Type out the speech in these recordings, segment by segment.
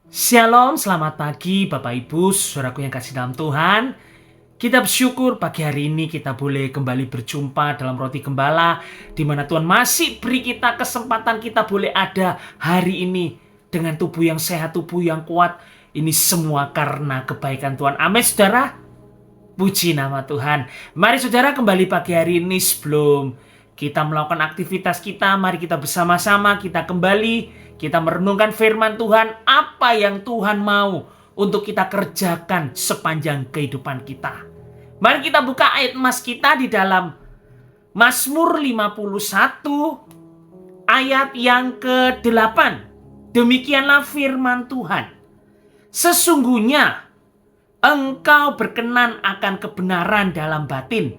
Shalom, selamat pagi Bapak Ibu, saudaraku yang kasih dalam Tuhan. Kita bersyukur pagi hari ini kita boleh kembali berjumpa dalam Roti Gembala, di mana Tuhan masih beri kita kesempatan kita boleh ada hari ini dengan tubuh yang sehat, tubuh yang kuat. Ini semua karena kebaikan Tuhan. Amin, saudara. Puji nama Tuhan. Mari saudara kembali pagi hari ini sebelum kita melakukan aktivitas kita. Mari kita bersama-sama kita kembali. Kita merenungkan firman Tuhan. Apa yang Tuhan mau untuk kita kerjakan sepanjang kehidupan kita. Mari kita buka ayat emas kita di dalam Mazmur 51 ayat yang ke-8. Demikianlah firman Tuhan. Sesungguhnya Engkau berkenan akan kebenaran dalam batin,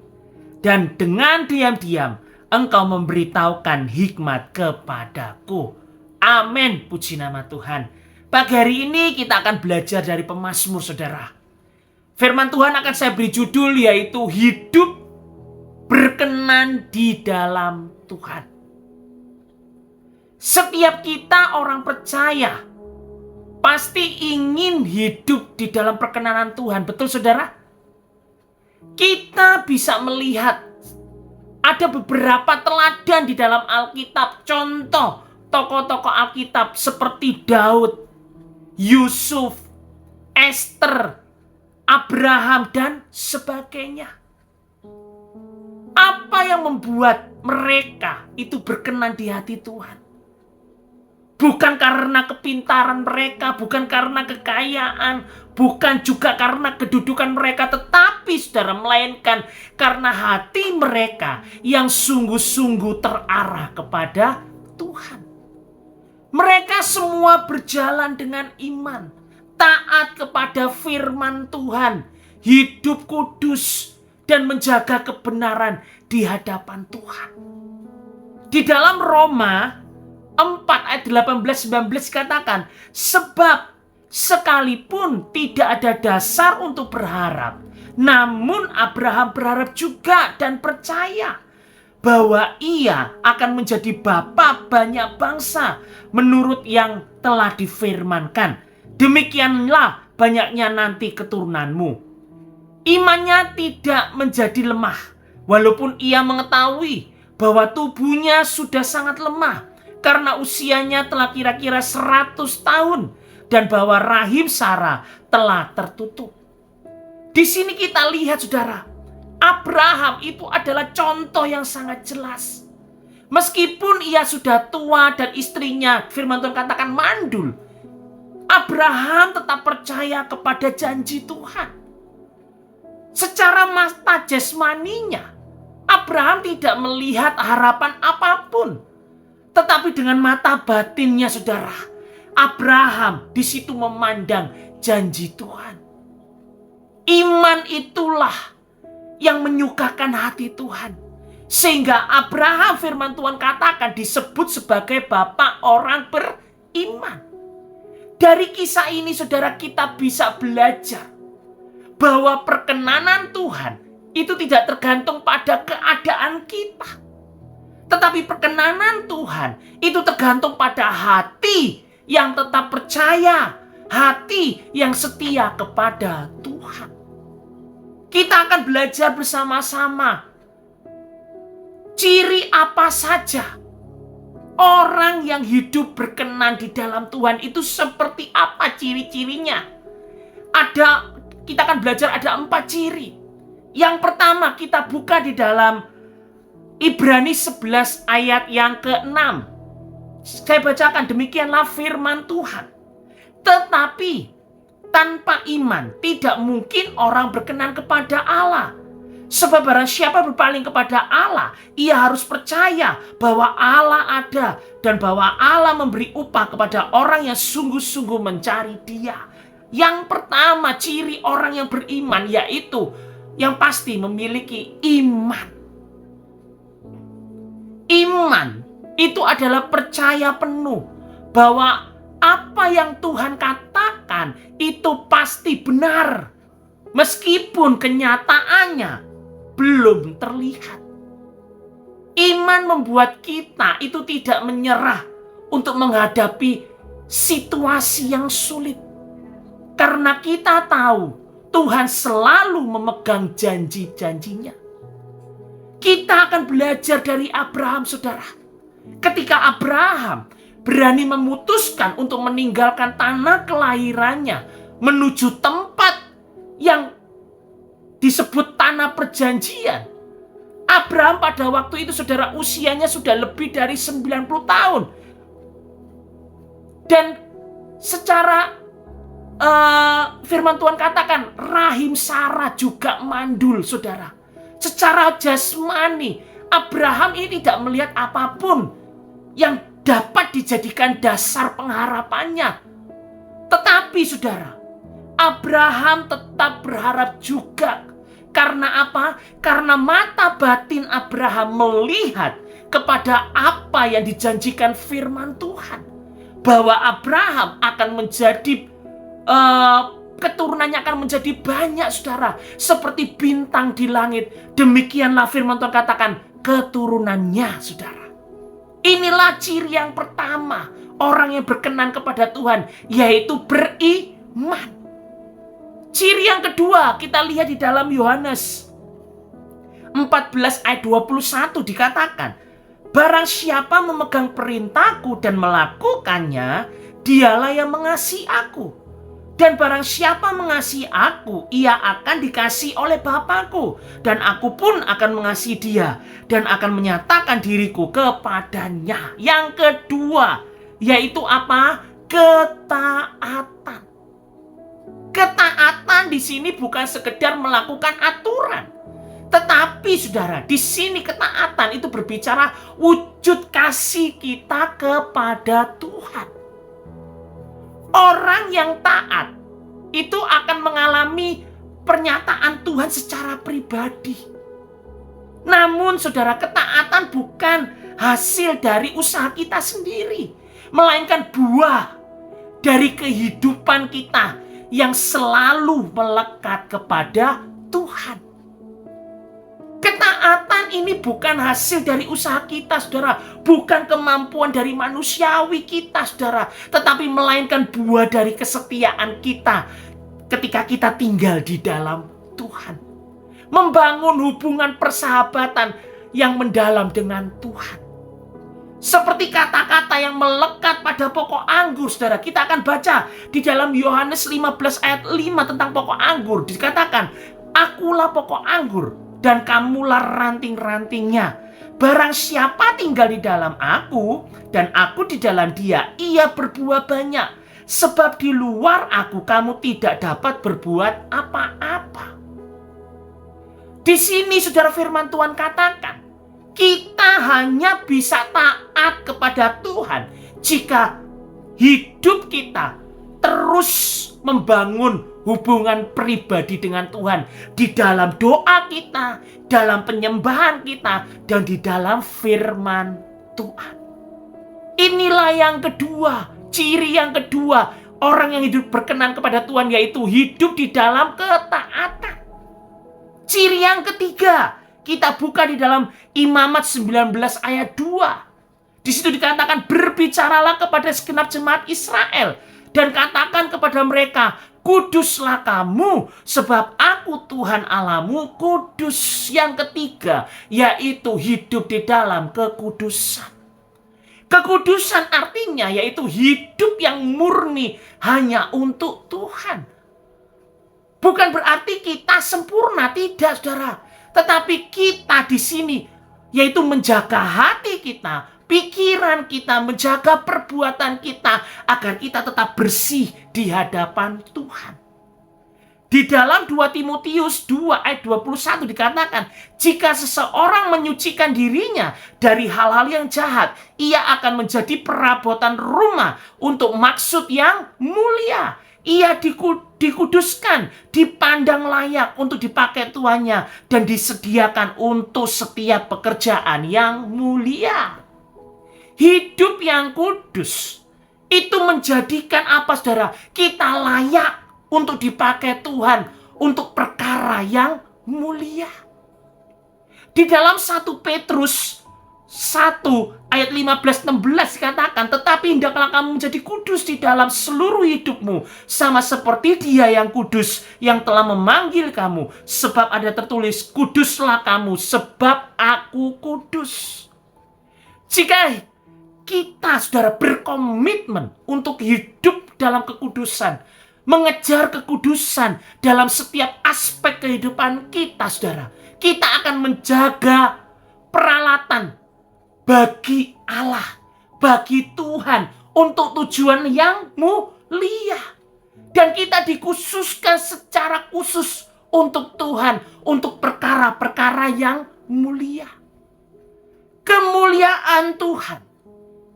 dan dengan diam-diam Engkau memberitahukan hikmat kepadaku. Amin, puji nama Tuhan. Pagi hari ini kita akan belajar dari pemazmur, saudara. Firman Tuhan akan saya beri judul, yaitu hidup berkenan di dalam Tuhan. Setiap kita orang percaya pasti ingin hidup di dalam perkenanan Tuhan. Betul, saudara? Kita bisa melihat ada beberapa teladan di dalam Alkitab. Contoh tokoh-tokoh Alkitab seperti Daud, Yusuf, Esther, Abraham, dan sebagainya. Apa yang membuat mereka itu berkenan di hati Tuhan? Bukan karena kepintaran mereka, bukan karena kekayaan, bukan juga karena kedudukan mereka, tetapi saudara, melainkan karena hati mereka yang sungguh-sungguh terarah kepada Tuhan. Mereka semua berjalan dengan iman, taat kepada firman Tuhan, hidup kudus, dan menjaga kebenaran di hadapan Tuhan. Di dalam Roma 4 ayat 18-19 katakan, sebab sekalipun tidak ada dasar untuk berharap, namun Abraham berharap juga dan percaya bahwa ia akan menjadi bapa banyak bangsa menurut yang telah difirmankan. Demikianlah banyaknya nanti keturunanmu. Imannya tidak menjadi lemah, walaupun ia mengetahui bahwa tubuhnya sudah sangat lemah karena usianya telah kira-kira 100 tahun dan bahwa rahim Sarah telah tertutup. Di sini kita lihat, saudara, Abraham itu adalah contoh yang sangat jelas. Meskipun ia sudah tua dan istrinya, firman Tuhan katakan, mandul, Abraham tetap percaya kepada janji Tuhan. Secara mata jasmaninya, Abraham tidak melihat harapan apapun. Tetapi dengan mata batinnya, saudara, Abraham di situ memandang janji Tuhan. Iman itulah yang menyukakan hati Tuhan. Sehingga Abraham, firman Tuhan katakan, disebut sebagai bapak orang beriman. Dari kisah ini, saudara, kita bisa belajar bahwa perkenanan Tuhan itu tidak tergantung pada keadaan kita. Tetapi perkenanan Tuhan itu tergantung pada hati yang tetap percaya, hati yang setia kepada Tuhan. Kita akan belajar bersama-sama ciri apa saja orang yang hidup berkenan di dalam Tuhan itu, seperti apa ciri-cirinya. Kita akan belajar ada 4 ciri. Yang pertama, kita buka di dalam Ibrani 11 ayat yang ke-6. Saya bacakan, demikianlah firman Tuhan. Tetapi tanpa iman tidak mungkin orang berkenan kepada Allah. Sebab barang siapa berpaling kepada Allah, ia harus percaya bahwa Allah ada dan bahwa Allah memberi upah kepada orang yang sungguh-sungguh mencari Dia. Yang pertama, ciri orang yang beriman yaitu yang pasti memiliki iman. Iman itu adalah percaya penuh bahwa apa yang Tuhan katakan itu pasti benar, meskipun kenyataannya belum terlihat. Iman membuat kita itu tidak menyerah untuk menghadapi situasi yang sulit. Karena kita tahu Tuhan selalu memegang janji-janjinya. Kita akan belajar dari Abraham, saudara. Ketika Abraham berani memutuskan untuk meninggalkan tanah kelahirannya menuju tempat yang disebut tanah perjanjian. Abraham pada waktu itu, saudara, usianya sudah lebih dari 90 tahun. Dan secara firman Tuhan katakan, rahim Sarah juga mandul, saudara. Secara jasmani, Abraham ini tidak melihat apapun yang dapat dijadikan dasar pengharapannya. Tetapi, saudara, Abraham tetap berharap juga. Karena apa? Karena mata batin Abraham melihat kepada apa yang dijanjikan firman Tuhan. Bahwa Abraham akan menjadi keturunannya akan menjadi banyak, saudara, seperti bintang di langit. Demikianlah firman Tuhan katakan, keturunannya, saudara. Inilah ciri yang pertama orang yang berkenan kepada Tuhan, yaitu beriman. Ciri yang kedua kita lihat di dalam Yohanes 14 ayat 21 dikatakan, barang siapa memegang perintahku dan melakukannya, dialah yang mengasihi aku. Dan barang siapa mengasihi aku, ia akan dikasihi oleh Bapa-Ku. Dan aku pun akan mengasihi dia dan akan menyatakan diriku kepadanya. Yang kedua, yaitu apa? Ketaatan. Ketaatan di sini bukan sekedar melakukan aturan. Tetapi, saudara, di sini ketaatan itu berbicara wujud kasih kita kepada Tuhan. Orang yang taat itu akan mengalami pernyataan Tuhan secara pribadi. Namun, saudara, ketaatan bukan hasil dari usaha kita sendiri, melainkan buah dari kehidupan kita yang selalu melekat kepada Tuhan. Ketaatan ini bukan hasil dari usaha kita, saudara. Bukan kemampuan dari manusiawi kita, saudara. Tetapi melainkan buah dari kesetiaan kita ketika kita tinggal di dalam Tuhan. Membangun hubungan persahabatan yang mendalam dengan Tuhan. Seperti kata-kata yang melekat pada pokok anggur, saudara. Kita akan baca di dalam Yohanes 15 ayat 5 tentang pokok anggur. Dikatakan, akulah pokok anggur dan kamulah ranting-rantingnya. Barang siapa tinggal di dalam aku dan aku di dalam dia, ia berbuah banyak. Sebab di luar aku kamu tidak dapat berbuat apa-apa. Di sini, saudara, firman Tuhan katakan, kita hanya bisa taat kepada Tuhan jika hidup kita terus membangun hubungan pribadi dengan Tuhan di dalam doa kita, dalam penyembahan kita, dan di dalam firman Tuhan. Inilah yang kedua, ciri yang kedua orang yang hidup berkenan kepada Tuhan, yaitu hidup di dalam ketaatan. Ciri yang ketiga, kita buka di dalam Imamat 19 ayat 2. Di situ dikatakan, berbicaralah kepada segenap jemaat Israel dan katakan kepada mereka, kuduslah kamu, sebab aku Tuhan Allahmu kudus. Yang ketiga, yaitu hidup di dalam kekudusan. Kekudusan artinya yaitu hidup yang murni hanya untuk Tuhan. Bukan berarti kita sempurna, tidak, saudara. Tetapi kita di sini yaitu menjaga hati kita, pikiran kita, menjaga perbuatan kita agar kita tetap bersih di hadapan Tuhan. Di dalam 2 Timotius 2 ayat 21 dikatakan, jika seseorang menyucikan dirinya dari hal-hal yang jahat, ia akan menjadi perabotan rumah untuk maksud yang mulia. Ia dikuduskan, dipandang layak untuk dipakai tuannya, dan disediakan untuk setiap pekerjaan yang mulia. Hidup yang kudus itu menjadikan apa, saudara? Kita layak untuk dipakai Tuhan untuk perkara yang mulia. Di dalam 1 Petrus 1 ayat 15-16 dikatakan, tetapi hendaklah kamu menjadi kudus di dalam seluruh hidupmu, sama seperti Dia yang kudus yang telah memanggil kamu. Sebab ada tertulis, kuduslah kamu sebab aku kudus. Jika kita, saudara, berkomitmen untuk hidup dalam kekudusan, mengejar kekudusan dalam setiap aspek kehidupan kita, saudara, kita akan menjaga peralatan bagi Allah, bagi Tuhan, untuk tujuan yang mulia. Dan kita dikhususkan secara khusus untuk Tuhan, untuk perkara-perkara yang mulia. Kemuliaan Tuhan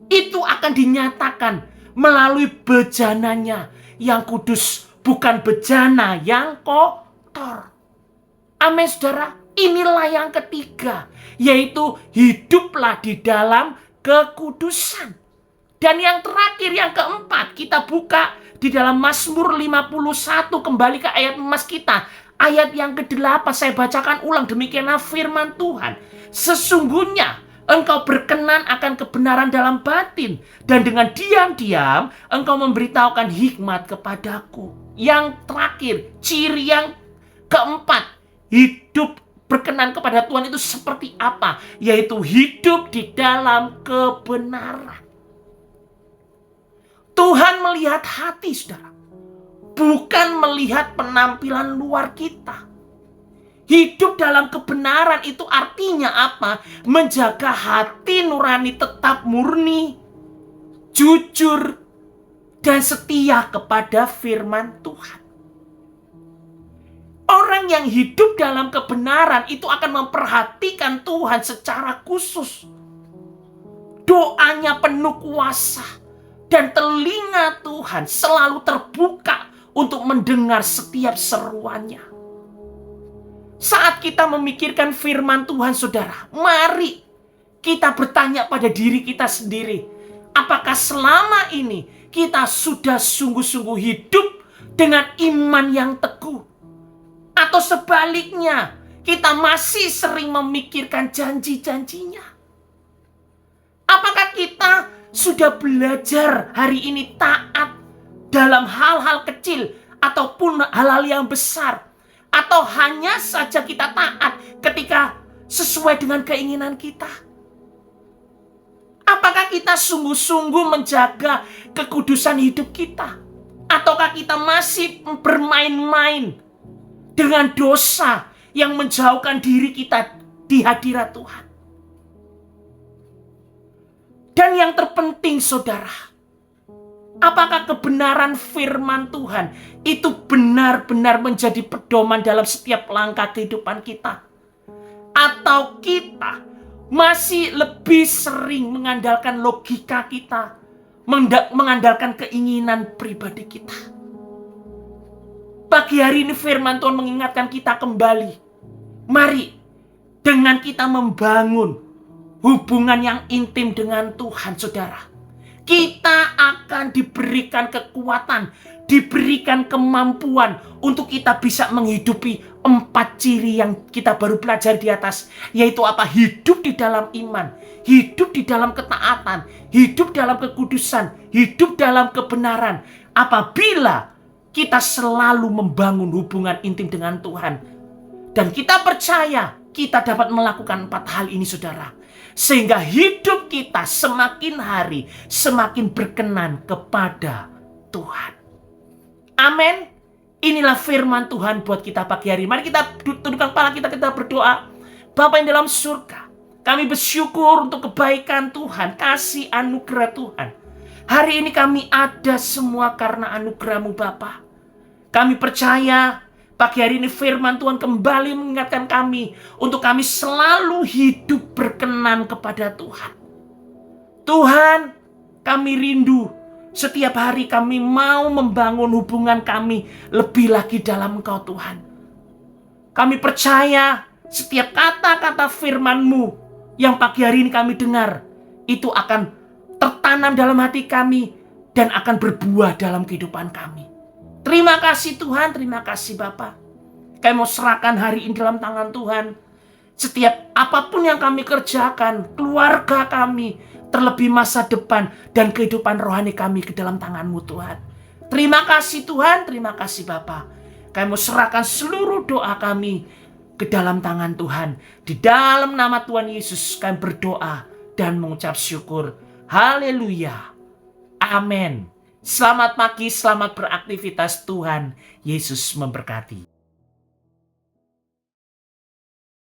itu akan dinyatakan melalui bejananya yang kudus, bukan bejana yang kotor. Amin, saudara. Inilah yang ketiga, yaitu hiduplah di dalam kekudusan. Dan yang terakhir, yang keempat, kita buka di dalam Mazmur 51, kembali ke ayat emas kita. Ayat yang ke-8, saya bacakan ulang, demikianlah firman Tuhan. Sesungguhnya engkau berkenan akan kebenaran dalam batin, dan dengan diam-diam engkau memberitahukan hikmat kepadaku. Yang terakhir, ciri yang keempat, hidup berkenan kepada Tuhan itu seperti apa? Yaitu hidup di dalam kebenaran. Tuhan melihat hati, saudara, bukan melihat penampilan luar kita. Hidup dalam kebenaran itu artinya apa? Menjaga hati nurani tetap murni, jujur, dan setia kepada firman Tuhan. Orang yang hidup dalam kebenaran itu akan memperhatikan Tuhan secara khusus. Doanya penuh kuasa, dan telinga Tuhan selalu terbuka untuk mendengar setiap seruannya. Saat kita memikirkan firman Tuhan, saudara, mari kita bertanya pada diri kita sendiri. Apakah selama ini kita sudah sungguh-sungguh hidup dengan iman yang teguh? Atau sebaliknya, kita masih sering memikirkan janji-janjinya? Apakah kita sudah belajar hari ini taat dalam hal-hal kecil ataupun hal-hal yang besar? Atau hanya saja kita taat ketika sesuai dengan keinginan kita? Apakah kita sungguh-sungguh menjaga kekudusan hidup kita? Ataukah kita masih bermain-main dengan dosa yang menjauhkan diri kita di hadirat Tuhan? Dan yang terpenting, saudara, apakah kebenaran firman Tuhan itu benar-benar menjadi pedoman dalam setiap langkah kehidupan kita? Atau kita masih lebih sering mengandalkan logika kita, mengandalkan keinginan pribadi kita? Pagi hari ini firman Tuhan mengingatkan kita kembali. Mari dengan kita membangun hubungan yang intim dengan Tuhan, saudara, kita akan diberikan kekuatan, diberikan kemampuan untuk kita bisa menghidupi 4 ciri yang kita baru pelajari di atas. Yaitu apa? Hidup di dalam iman, hidup di dalam ketaatan, hidup dalam kekudusan, hidup dalam kebenaran. Apabila kita selalu membangun hubungan intim dengan Tuhan, dan kita percaya kita dapat melakukan 4 hal ini, saudara, sehingga hidup kita semakin hari semakin berkenan kepada Tuhan. Amin. Inilah firman Tuhan buat kita pagi hari. Mari kita tundukkan kepala kita berdoa. Bapa yang dalam surga, kami bersyukur untuk kebaikan Tuhan, kasih anugerah Tuhan. Hari ini kami ada semua karena anugerah-Mu, Bapa. Kami percaya pagi hari ini firman Tuhan kembali mengingatkan kami untuk kami selalu hidup berkenan kepada Tuhan. Tuhan, kami rindu setiap hari kami mau membangun hubungan kami lebih lagi dalam Engkau, Tuhan. Kami percaya setiap kata-kata firman-Mu yang pagi hari ini kami dengar, itu akan tertanam dalam hati kami dan akan berbuah dalam kehidupan kami. Terima kasih Tuhan, terima kasih Bapa. Kami mau serahkan hari ini dalam tangan Tuhan. Setiap apapun yang kami kerjakan, keluarga kami, terlebih masa depan dan kehidupan rohani kami ke dalam tangan-Mu Tuhan. Terima kasih Tuhan, terima kasih Bapa. Kami mau serahkan seluruh doa kami ke dalam tangan Tuhan. Di dalam nama Tuhan Yesus kami berdoa dan mengucap syukur. Haleluya. Amin. Selamat pagi, selamat beraktivitas. Tuhan Yesus memberkati.